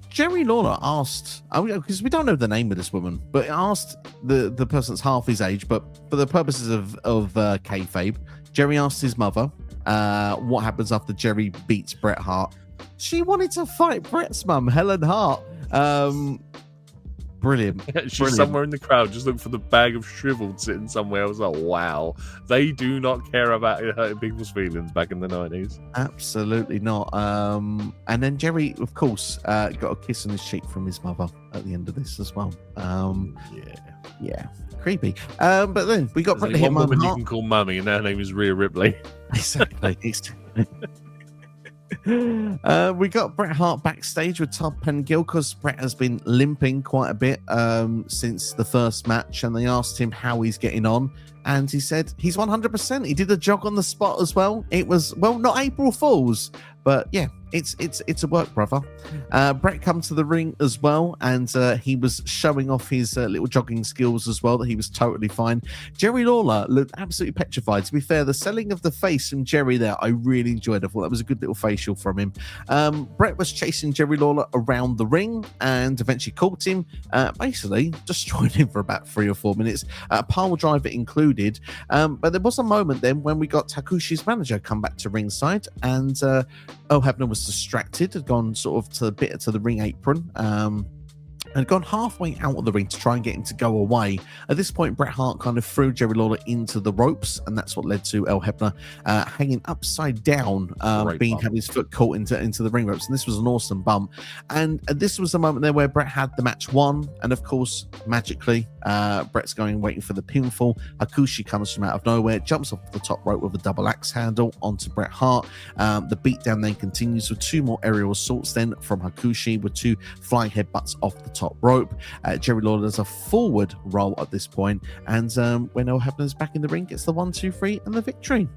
Jerry Lawler asked, because we don't know the name of this woman, but asked the person that's half his age, but for the purposes of kayfabe, Jerry asked his mother what happens after Jerry beats Bret Hart. She wanted to fight Bret's mum, Helen Hart. Brilliant. She's somewhere in the crowd, just looking for the bag of shriveled sitting somewhere. I was like, wow, they do not care about hurting people's feelings back in the 90s. Absolutely not. And then Jerry, of course, got a kiss on his cheek from his mother at the end of this as well. Yeah, creepy. But then we got Bret the Hitman Hart. You can call mummy, and her name is Rhea Ripley. Exactly. We got Bret Hart backstage with Todd Pengill because Bret has been limping quite a bit since the first match, and they asked him how he's getting on, and he said he's 100%. He did a jog on the spot as well. It was, well, not April Fool's, but yeah, it's a work, brother. Bret comes to the ring as well, and he was showing off his little jogging skills as well, that he was totally fine. Jerry Lawler looked absolutely petrified. To be fair, the selling of the face from Jerry there, I really enjoyed. I thought that was a good little facial from him. Bret was chasing Jerry Lawler around the ring and eventually caught him, basically destroyed him for about 3 or 4 minutes, pile driver included. But there was a moment then when we got Hakushi's manager come back to ringside, and Earl Hebner was distracted, had gone sort of to the ring apron, and gone halfway out of the ring to try and get him to go away. At this point, Bret Hart kind of threw Jerry Lawler into the ropes, and that's what led to Earl Hebner hanging upside down, having his foot caught into the ring ropes. And this was an awesome bump. And this was the moment there where Bret had the match won. And of course, magically, Bret's waiting for the pinfall. Hakushi comes from out of nowhere, jumps off the top rope with a double axe handle onto Bret Hart. The beatdown then continues with 2 more aerial assaults then from Hakushi, with 2 flying headbutts off the top rope. Jerry Lawler does a forward roll at this point, and when Earl Hebner's back in the ring, gets the 1-2-3 and the victory.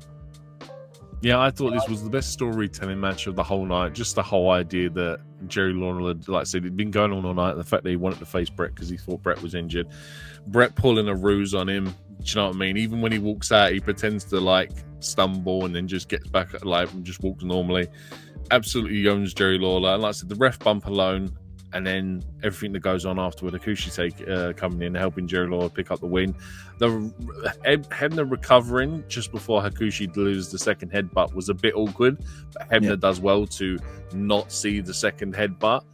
Yeah, I thought this was the best storytelling match of the whole night. Just the whole idea that Jerry Lawler, like I said, he'd been going on all night. The fact that he wanted to face Bret because he thought Bret was injured. Bret pulling a ruse on him. Do you know what I mean? Even when he walks out, he pretends to like stumble and then just gets back and just walks normally. Absolutely owns Jerry Lawler. And like I said, the ref bump alone, and then everything that goes on afterward. Hakushi coming in, helping Jerry Lawler pick up the win. The Hebner recovering just before Hakushi delivers the second headbutt was a bit awkward, but Hebner does well to not see the second headbutt.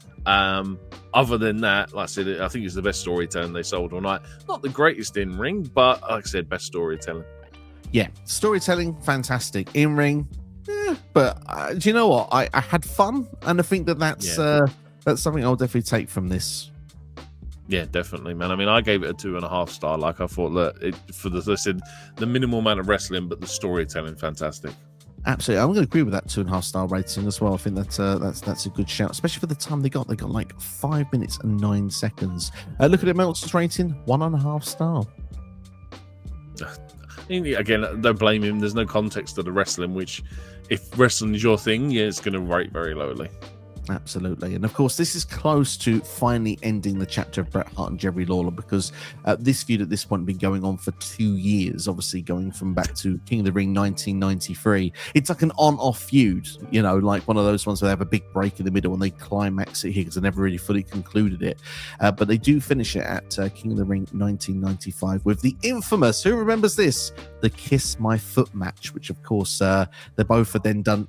Other than that, like I said, I think it's the best storytelling they sold all night. Not the greatest in ring, but like I said, best storytelling. Yeah, storytelling, fantastic. In ring, but do you know what? I had fun, and I think that's something I'll definitely take from this. Yeah, definitely, man. I mean, I gave it a 2.5 star. Like, I thought that the minimal amount of wrestling, but the storytelling, fantastic. Absolutely, I'm going to agree with that 2.5 star rating as well. I think that's a good shout, especially for the time they got. They got like 5 minutes and 9 seconds. Look at it, Meltzer's rating, 1.5 star. Again, don't blame him. There's no context to the wrestling, which, if wrestling is your thing, it's going to rate very lowly. Absolutely. And of course, this is close to finally ending the chapter of Bret Hart and Jerry Lawler, because this feud at this point had been going on for 2 years, obviously going from back to King of the Ring 1993. It's like an on-off feud, you know, like one of those ones where they have a big break in the middle and they climax it here because they never really fully concluded it. But they do finish it at King of the Ring 1995 with the infamous, who remembers this? The Kiss My Foot match, which of course they both had then done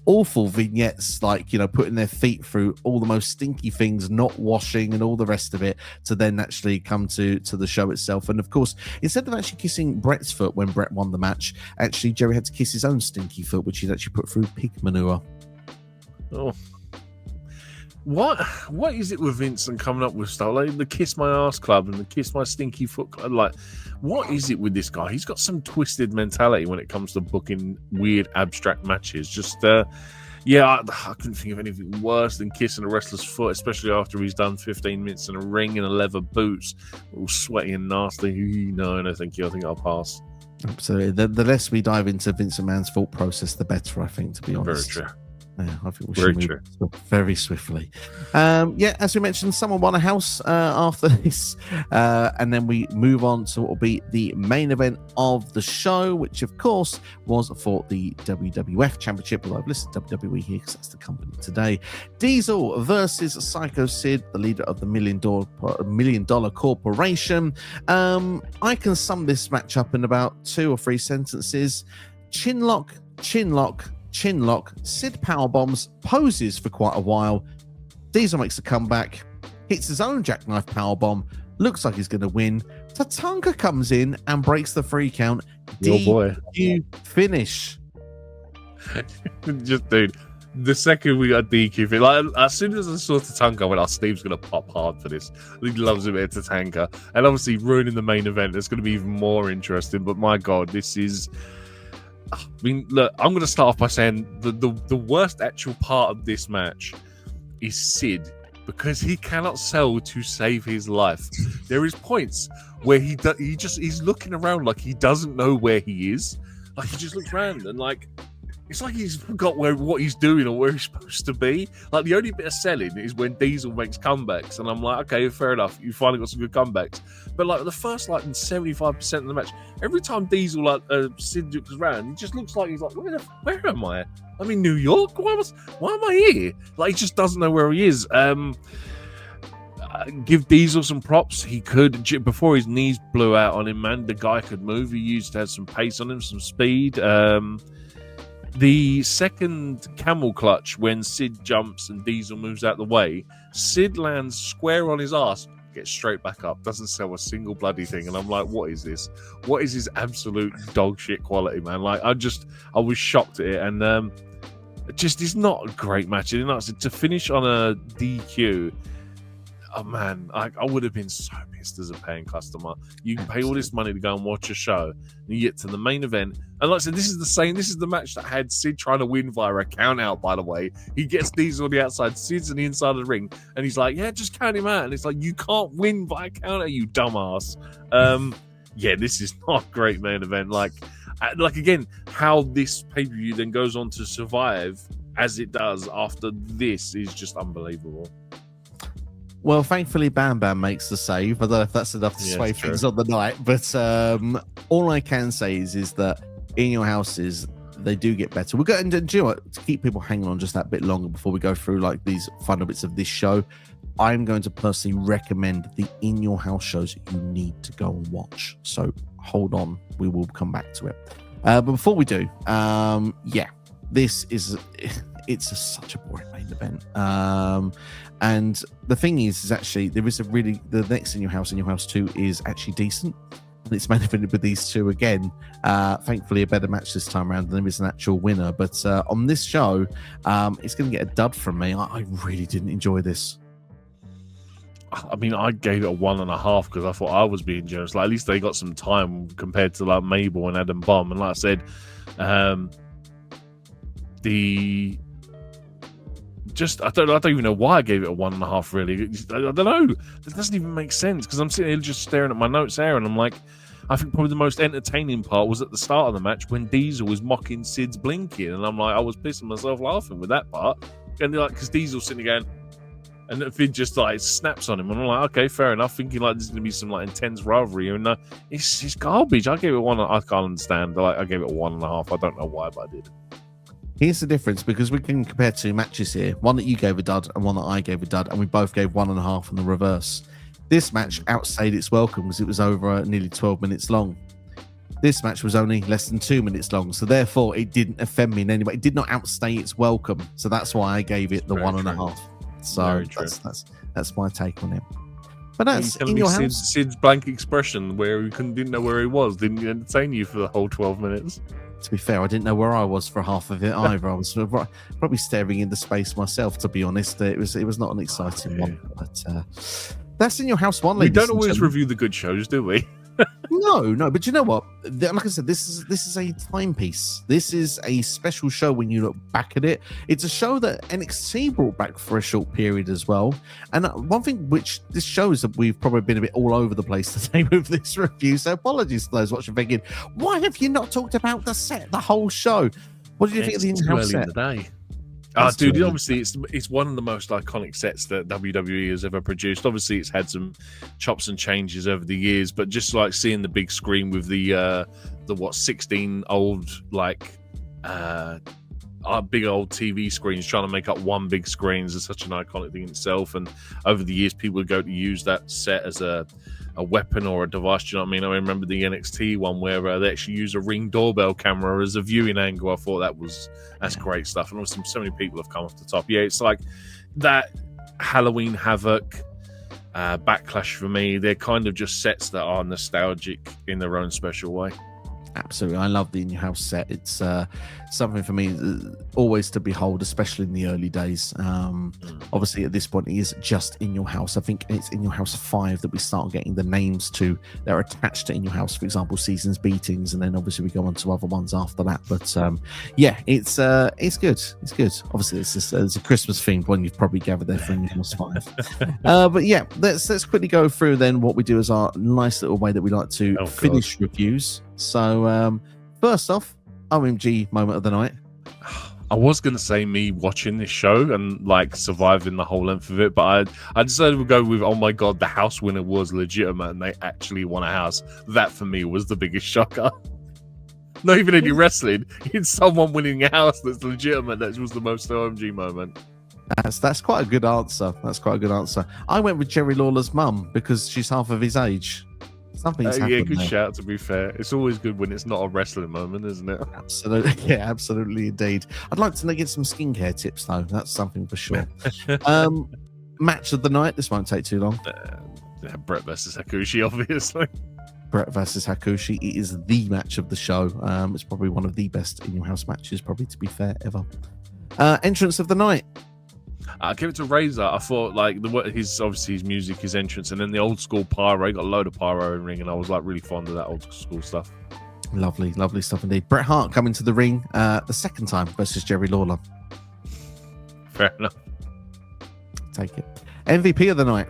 awful vignettes, like, you know, putting their feet through all the most stinky things, not washing and all the rest of it, to then actually come to the show itself. And of course, instead of actually kissing Bret's foot when Bret won the match, actually Jerry had to kiss his own stinky foot, which he'd actually put through pig manure. Oh, what is it with Vincent coming up with stuff like the Kiss My Ass Club and the Kiss My Stinky Foot Club? Like, what is it with this guy? He's got some twisted mentality when it comes to booking weird abstract matches. Just I couldn't think of anything worse than kissing a wrestler's foot, especially after he's done 15 minutes in a ring in a leather boots, all sweaty and nasty. No, thank you. I think I'll pass. Absolutely. The less we dive into Vince McMahon's thought process, the better, I think, to be honest. Very true. Yeah, I think we should move very swiftly. As we mentioned, someone won a house after this, and then we move on to what will be the main event of the show, which of course was for the WWF Championship. Although I've listed WWE here because that's the company today. Diesel versus Psycho Sid, the leader of the $1 million Corporation. I can sum this match up in about 2 or 3 sentences. Chinlock, chinlock, chinlock, Sid powerbombs, poses for quite a while. Diesel makes a comeback, hits his own jackknife powerbomb, looks like he's going to win. Tatanka comes in and breaks the 3 count. DQ finish. Just, dude, the second we got DQ, like, as soon as I saw Tatanka, I went, Steve's going to pop hard for this. He loves a bit of Tatanka. And obviously ruining the main event, it's going to be even more interesting. But my God, this is... I mean, look, I'm going to start off by saying the worst actual part of this match is Sid, because he cannot sell to save his life. There is points where he's looking around like he doesn't know where he is. Like, he just looks around and like it's like he's forgot what he's doing or where he's supposed to be. Like, the only bit of selling is when Diesel makes comebacks, and I'm like, okay, fair enough, you finally got some good comebacks. But like the first 75% of the match, every time Diesel Sid looks around, he just looks like he's like, where am I? I'm in New York. Why am I here? Like, he just doesn't know where he is. Give Diesel some props. He could, before his knees blew out on him, man, the guy could move. He used to have some pace on him, some speed. The second camel clutch, when Sid jumps and Diesel moves out the way, Sid lands square on his ass, gets straight back up, doesn't sell a single bloody thing. And I'm like, what is this? What is his absolute dog shit quality, man? Like, I was shocked at it. And it's not a great match. To finish on a DQ, oh man, I would have been so pissed as a paying customer. You pay all this money to go and watch a show, and you get to the main event. And like I said, this is the match that had Sid trying to win via a count out, by the way. He gets Diesel on the outside, Sid's on the inside of the ring, and he's like, yeah, just count him out. And it's like, you can't win via count out, you dumbass. Yeah, this is not a great main event. Like again, how this pay-per-view then goes on to survive as it does after this is just unbelievable. Well, thankfully, Bam Bam makes the save. I don't know if that's enough to sway things on the night, but all I can say is that in your houses, they do get better. We're going to do you know what, to keep people hanging on just that bit longer before we go through like these final bits of this show. I'm going to personally recommend the in your house shows you need to go and watch. So hold on, we will come back to it. But before we do, this is such a boring main event. And the thing is actually there is the next in your house 2 is actually decent, and it's main evented with these two again. Thankfully, a better match this time around, and there is an actual winner. But on this show, it's going to get a dud from me. I really didn't enjoy this. I mean, I gave it a 1.5 because I thought I was being generous. Like, at least they got some time compared to like Mabel and Adam Bomb. And like I said, I don't even know why I gave it a 1.5. Really, I don't know. It doesn't even make sense because I'm sitting here just staring at my notes there, and I'm like, I think probably the most entertaining part was at the start of the match when Diesel was mocking Sid's blinking, and I'm like, I was pissing myself laughing with that part. And like, because Diesel's sitting there going, and Finn just like snaps on him, and I'm like, okay, fair enough. Thinking like there's going to be some like intense rivalry, and it's garbage. I gave it one. I can't understand. I gave it a 1.5. I don't know why, but I did. Here's the difference, because we can compare two matches here. One that you gave a dud and one that I gave a dud, and we both gave 1.5 in the reverse. This match outstayed its welcome because it was over nearly 12 minutes long. This match was only less than 2 minutes long, so therefore it didn't offend me in any way. It did not outstay its welcome, so that's why I gave it the 1.5. So that's my take on it. But that's in your house. Sid's blank expression where he didn't know where he was didn't entertain you for the whole 12 minutes. To be fair, I didn't know where I was for half of it either. I was probably staring into space myself, to be honest. It was not an exciting one. But that's in your house one. We don't always review the good shows, do we? No. But you know what? Like I said, this is a timepiece. This is a special show when you look back at it. It's a show that NXT brought back for a short period as well. And one thing which this shows that we've probably been a bit all over the place today with this review. So apologies to those watching thinking, why have you not talked about the set, the whole show? What did you think of the in-house set? Dude, obviously it's one of the most iconic sets that WWE has ever produced. Obviously, it's had some chops and changes over the years, but just like seeing the big screen with the 16 old big old TV screens trying to make up one big screen is such an iconic thing in itself. And over the years, people would go to use that set as a weapon or a device. Do you know what I mean? I remember the NXT one where they actually use a Ring doorbell camera as a viewing angle. I thought that's great stuff. And obviously so many people have come off the top. Yeah, it's like that Halloween Havoc, Backlash for me. They're kind of just sets that are nostalgic in their own special way. Absolutely. I love the in-house set. It's something for me. always to behold, especially in the early days. Obviously, at this point, it is just In Your House. I think it's In Your House 5 that we start getting the names to that are attached to In Your House. For example, Seasons Beatings, and then obviously we go on to other ones after that. But yeah, it's good. It's good. Obviously, it's a Christmas themed one. You've probably gathered there for In Your House 5. But yeah, let's quickly go through then what we do as our nice little way that we like to finish reviews. So first off, OMG moment of the night. I was going to say me watching this show and like surviving the whole length of it, but I decided to go with, oh my God, the house winner was legitimate and they actually won a house. That for me was the biggest shocker. Not even any wrestling. It's someone winning a house that's legitimate. That was the most OMG moment. That's quite a good answer. I went with Jerry Lawler's mum because she's half of his age. Something's happened. Yeah, good there. shout, to be fair. It's always good when it's not a wrestling moment, isn't it? Absolutely. Yeah, absolutely indeed. I'd like to get some skincare tips, though. That's something for sure. Match of the night. This won't take too long. Bret versus Hakushi, obviously. Bret versus Hakushi. It is the match of the show. It's probably one of the best In Your House matches, probably, to be fair, ever. Entrance of the night. I give it to Razor. I thought like his music, his entrance, and then the old school pyro. He got a load of pyro in ring, and I was like really fond of that old school stuff. Lovely stuff indeed. Bret Hart coming to the ring the second time versus Jerry Lawler. Fair enough. Take it. MVP of the night.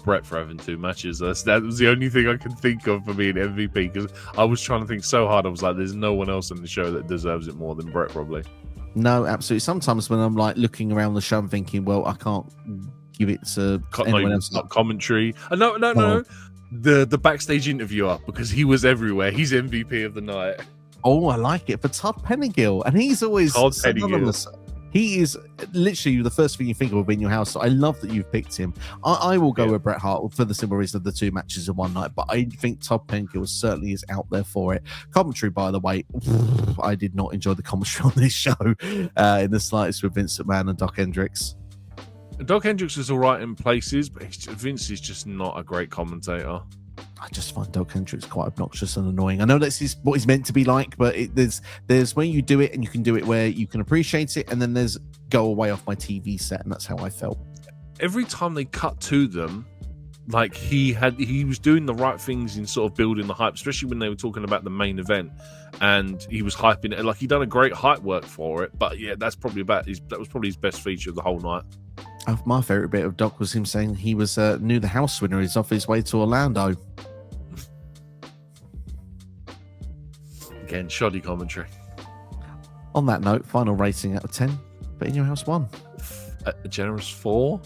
Bret for having 2 matches. That was the only thing I could think of for being MVP, because I was trying to think so hard. I was like, there's no one else in the show that deserves it more than Bret, probably. No, absolutely. Sometimes when I'm like looking around the show, I'm thinking, well, I can't give it to anyone else. Not commentary. No. The backstage interviewer, because he was everywhere. He's MVP of the night. Oh, I like it for Todd Pennegill, and he's always synonymous. He is literally the first thing you think of In Your House. So I love that you've picked him. I will go with Bret Hart for the simple reason of the 2 matches in one night, but I think Todd Pennegill certainly is out there for it. Commentary, by the way, I did not enjoy the commentary on this show in the slightest with Vince McMahon and Doc Hendricks. Doc Hendricks is all right in places, but Vince is just not a great commentator. I just find Doc Hendricks quite obnoxious and annoying. I know that's what he's meant to be like, but there's when you do it, and you can do it where you can appreciate it, and then there's go away off my TV set, and that's how I felt. Every time they cut to them, like he was doing the right things in sort of building the hype, especially when they were talking about the main event, and he was hyping it. Like, he done a great hype work for it, but yeah, that was probably his best feature of the whole night. My favorite bit of Doc was him saying he was knew the house winner. He's off his way to Orlando. Again, shoddy commentary. On that note, final rating out of 10 for In Your House 1. A generous 4.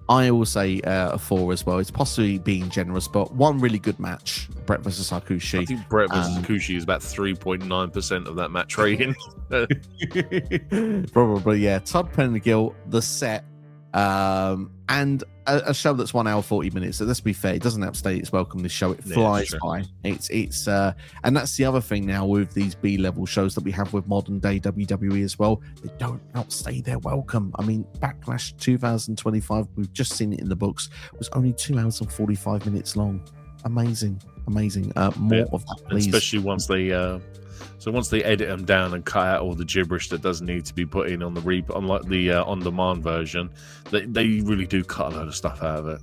I will say a 4 as well. It's possibly being generous, but one really good match. Bret versus Hakushi. I think Bret versus Hakushi is about 3.9% of that match rating. Probably, yeah. Todd Pennegill, the set, and a show that's 1 hour 40 minutes. So let's be fair, it doesn't outstay its welcome. This show, it flies by. It's and that's the other thing now with these B-level shows that we have with modern day WWE as well. They don't outstay their welcome. I mean, Backlash 2025, we've just seen it in the books, was only 2 hours and 45 minutes long. Amazing. More of that, please. Especially once they edit them down and cut out all the gibberish that doesn't need to be put in on the on-demand version, they really do cut a load of stuff out of it.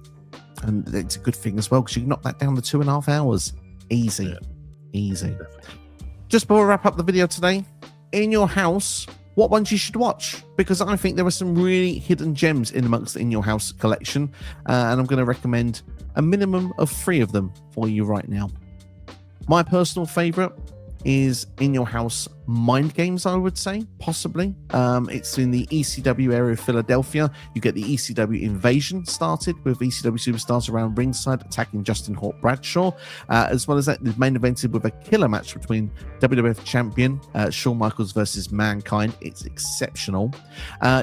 And it's a good thing as well, because you can knock that down to 2.5 hours. Easy. Definitely. Just before we wrap up the video today, In Your House, what ones you should watch, because I think there are some really hidden gems in amongst the In Your House collection, and I'm going to recommend a minimum of 3 of them for you right now. My personal favorite is In Your House Mind Games, I would say, possibly. It's in the ECW area of Philadelphia. You get the ECW invasion started with ECW superstars around ringside attacking Justin Hawk Bradshaw, as well as that, the main evented with a killer match between WWF champion Shawn Michaels versus Mankind. It's exceptional.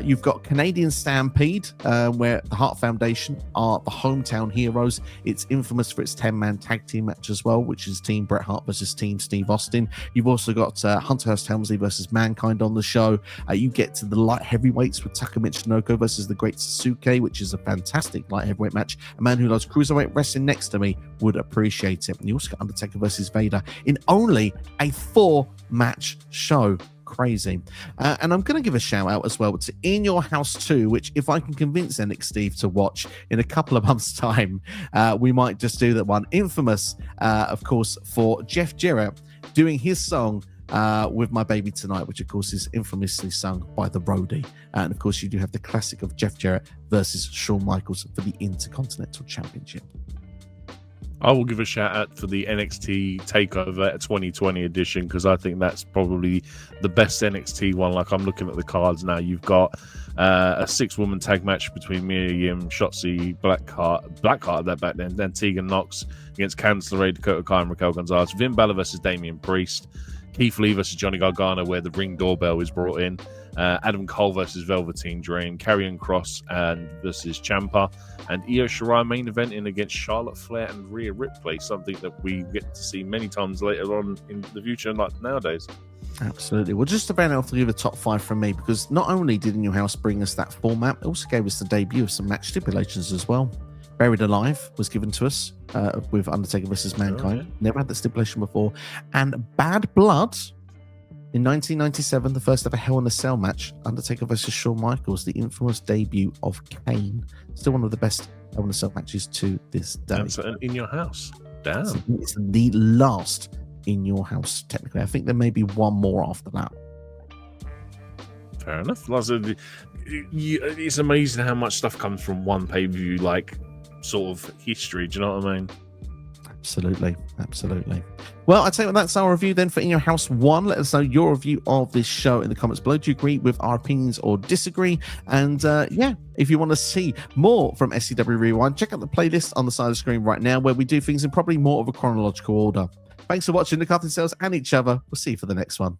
You've got Canadian Stampede, where the Hart Foundation are the hometown heroes. It's infamous for its 10-man tag team match as well, which is Team Bret Hart versus Team Steve Austin. You've also got Hunter Hearst Helmsley versus Mankind on the show. You get to the light heavyweights with Taka Michinoku versus the Great Sasuke, which is a fantastic light heavyweight match. A man who loves cruiserweight wrestling next to me would appreciate it. And you also got Undertaker versus Vader in only a 4-match show. crazy. And I'm going to give a shout out as well to In Your House 2, which if I can convince Nick Steve to watch in a couple of months' time, we might just do that one. Infamous, of course, for Jeff Jarrett doing his song With My Baby Tonight, which of course is infamously sung by the Roadie. And of course, you do have the classic of Jeff Jarrett versus Shawn Michaels for the Intercontinental Championship. I will give a shout out for the NXT Takeover 2020 edition, because I think that's probably the best NXT one. Like, I'm looking at the cards now. You've got a 6-woman tag match between Mia Yim, Shotzi Blackheart that back then Tegan Nox against Candice LeRae, Dakota Kai, and Raquel Gonzalez. Finn Balor versus Damian Priest. Keith Lee versus Johnny Gargano, where the ring doorbell is brought in. Adam Cole versus Velveteen Dream. Karrion Kross versus Ciampa. And Io Shirai main eventing against Charlotte Flair and Rhea Ripley. Something that we get to see many times later on in the future, like nowadays. Absolutely. Well, just about enough to give a top 5 from me, because not only did In Your House bring us that format, it also gave us the debut of some match stipulations as well. Buried Alive was given to us with Undertaker versus Mankind. Oh, yeah. Never had that stipulation before. And Bad Blood in 1997, the first ever Hell in a Cell match, Undertaker versus Shawn Michaels, the infamous debut of Kane. Still one of the best Hell in a Cell matches to this day. That's In Your House. Damn. It's the last In Your House, technically. I think there may be one more after that. Fair enough. It's amazing how much stuff comes from one pay-per-view, like, sort of history. Do you know what I mean? Absolutely. Well, I tell you what, that's our review then for In Your House 1. Let us know your review of this show in the comments below. Do you agree with our opinions or disagree? And if you want to see more from SCW Rewind, check out the playlist on the side of the screen right now, where we do things in probably more of a chronological order. Thanks for watching. Look after yourselves and each other. We'll see you for the next one.